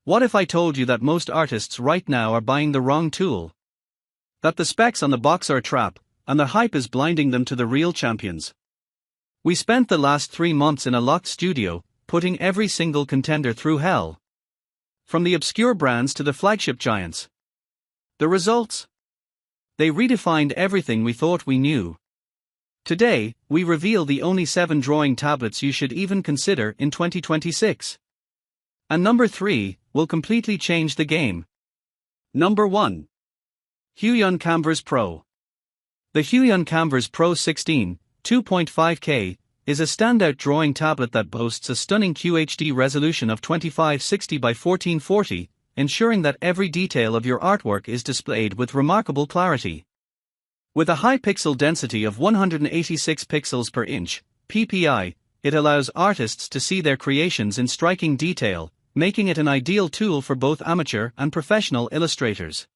What if I told you that most artists right now are buying the wrong tool? That the specs on the box are a trap, and the hype is blinding them to the real champions. We spent the last 3 months in a locked studio, putting every single contender through hell. From the obscure brands to the flagship giants. The results? They redefined everything we thought we knew. Today, we reveal the only 7 drawing tablets you should even consider in 2026. And number 3 will completely change the game. Number 1. HUION KAMVAS Pro. The HUION KAMVAS Pro 16, 2.5K, is a standout drawing tablet that boasts a stunning QHD resolution of 2560 by 1440, ensuring that every detail of your artwork is displayed with remarkable clarity. With a high pixel density of 186 pixels per inch, PPI, it allows artists to see their creations in striking detail, making it an ideal tool for both amateur and professional illustrators.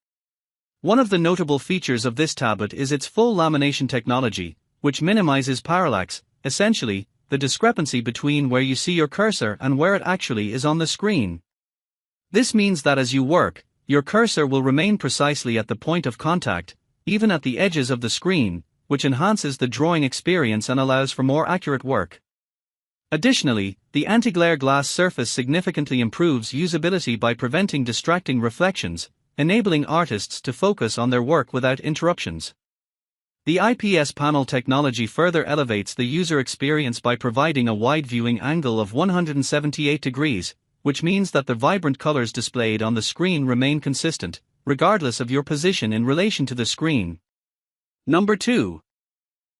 One of the notable features of this tablet is its full lamination technology, which minimizes parallax, essentially, the discrepancy between where you see your cursor and where it actually is on the screen. This means that as you work, your cursor will remain precisely at the point of contact, even at the edges of the screen, which enhances the drawing experience and allows for more accurate work. Additionally, the anti-glare glass surface significantly improves usability by preventing distracting reflections, enabling artists to focus on their work without interruptions. The IPS panel technology further elevates the user experience by providing a wide viewing angle of 178 degrees, which means that the vibrant colors displayed on the screen remain consistent, regardless of your position in relation to the screen. Number 2.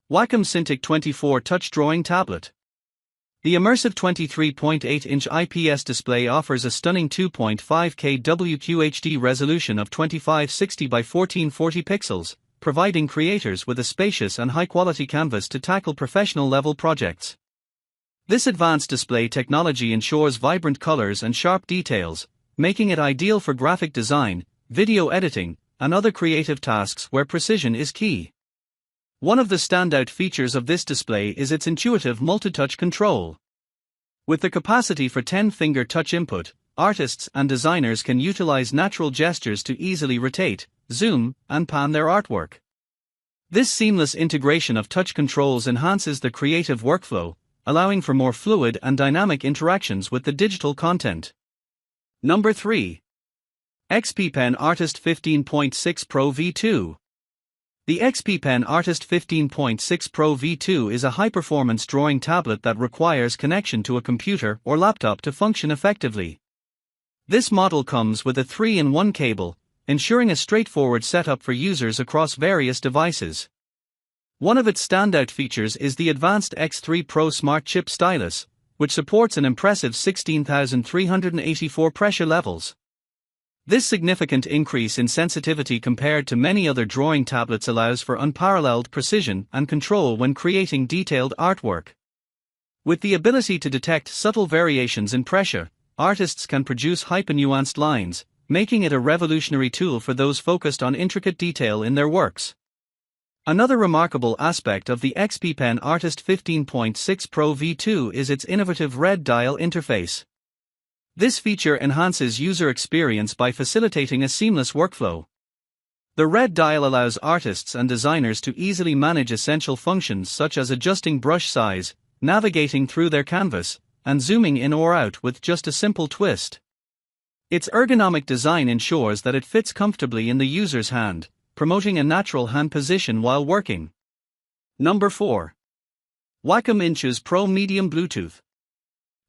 Wacom Cintiq 24 Touch Drawing Tablet. The immersive 23.8-inch IPS display offers a stunning 2.5K WQHD resolution of 2560 by 1440 pixels, providing creators with a spacious and high-quality canvas to tackle professional-level projects. This advanced display technology ensures vibrant colors and sharp details, making it ideal for graphic design, video editing, and other creative tasks where precision is key. One of the standout features of this display is its intuitive multi-touch control. With the capacity for 10-finger touch input, artists and designers can utilize natural gestures to easily rotate, zoom, and pan their artwork. This seamless integration of touch controls enhances the creative workflow, allowing for more fluid and dynamic interactions with the digital content. Number 3. XPPen Artist 15.6 Pro V2. The XPPen Artist 15.6 Pro V2 is a high-performance drawing tablet that requires connection to a computer or laptop to function effectively. This model comes with a 3-in-1 cable, ensuring a straightforward setup for users across various devices. One of its standout features is the advanced X3 Pro Smart Chip Stylus, which supports an impressive 16,384 pressure levels. This significant increase in sensitivity compared to many other drawing tablets allows for unparalleled precision and control when creating detailed artwork. With the ability to detect subtle variations in pressure, artists can produce hyper-nuanced lines, making it a revolutionary tool for those focused on intricate detail in their works. Another remarkable aspect of the XPPen Artist 15.6 Pro V2 is its innovative red dial interface. This feature enhances user experience by facilitating a seamless workflow. The red dial allows artists and designers to easily manage essential functions such as adjusting brush size, navigating through their canvas, and zooming in or out with just a simple twist. Its ergonomic design ensures that it fits comfortably in the user's hand, promoting a natural hand position while working. Number 4. Wacom Intuos Pro Medium Bluetooth.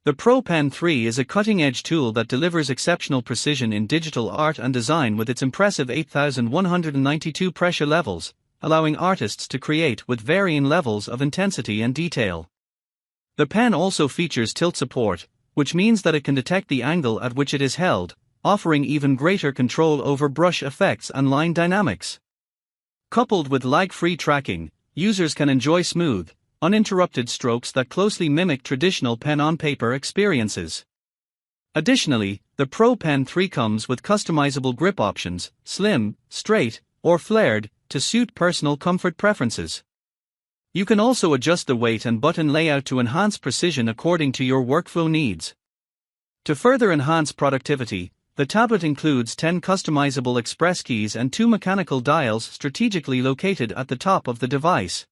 The Pro Pen 3 is a cutting-edge tool that delivers exceptional precision in digital art and design with its impressive 8,192 pressure levels, allowing artists to create with varying levels of intensity and detail. The pen also features tilt support, which means that it can detect the angle at which it is held, offering even greater control over brush effects and line dynamics. Coupled with lag-free tracking, users can enjoy smooth, uninterrupted strokes that closely mimic traditional pen-on-paper experiences. Additionally, the Pro Pen 3 comes with customizable grip options, slim, straight, or flared, to suit personal comfort preferences. You can also adjust the weight and button layout to enhance precision according to your workflow needs. To further enhance productivity, The tablet includes 10 customizable express keys and 2 mechanical dials strategically located at the top of the device.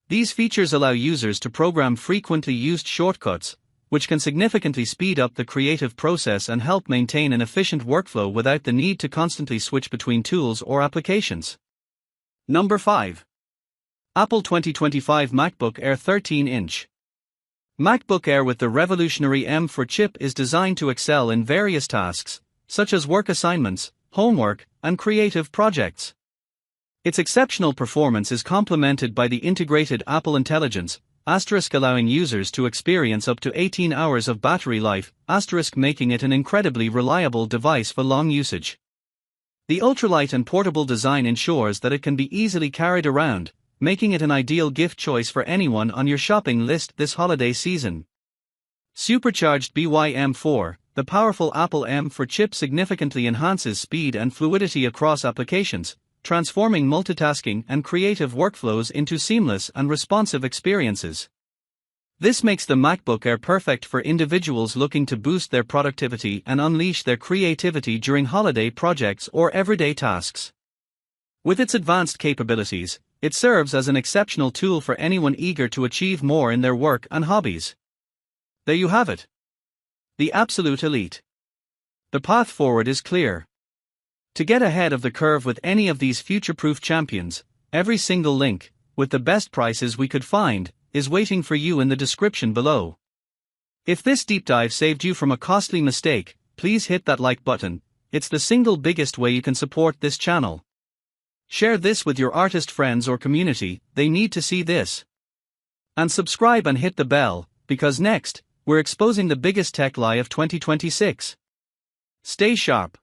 These features allow users to program frequently used shortcuts, which can significantly speed up the creative process and help maintain an efficient workflow without the need to constantly switch between tools or applications. Number 5. Apple 2025 MacBook Air 13-inch. MacBook Air with the revolutionary M4 chip is designed to excel in various tasks, such as work assignments, homework, and creative projects. Its exceptional performance is complemented by the integrated Apple Intelligence, allowing users to experience up to 18 hours of battery life, making it an incredibly reliable device for long usage. The ultralight and portable design ensures that it can be easily carried around, making it an ideal gift choice for anyone on your shopping list this holiday season. Supercharged by M4, the powerful Apple M4 chip significantly enhances speed and fluidity across applications, transforming multitasking and creative workflows into seamless and responsive experiences. This makes the MacBook Air perfect for individuals looking to boost their productivity and unleash their creativity during holiday projects or everyday tasks. With its advanced capabilities, it serves as an exceptional tool for anyone eager to achieve more in their work and hobbies. There you have it. The absolute elite. The path forward is clear. To get ahead of the curve with any of these future-proof champions, every single link, with the best prices we could find, is waiting for you in the description below. If this deep dive saved you from a costly mistake, please hit that like button. It's the single biggest way you can support this channel. Share this with your artist friends or community, they need to see this. And subscribe and hit the bell, because next, we're exposing the biggest tech lie of 2026. Stay sharp.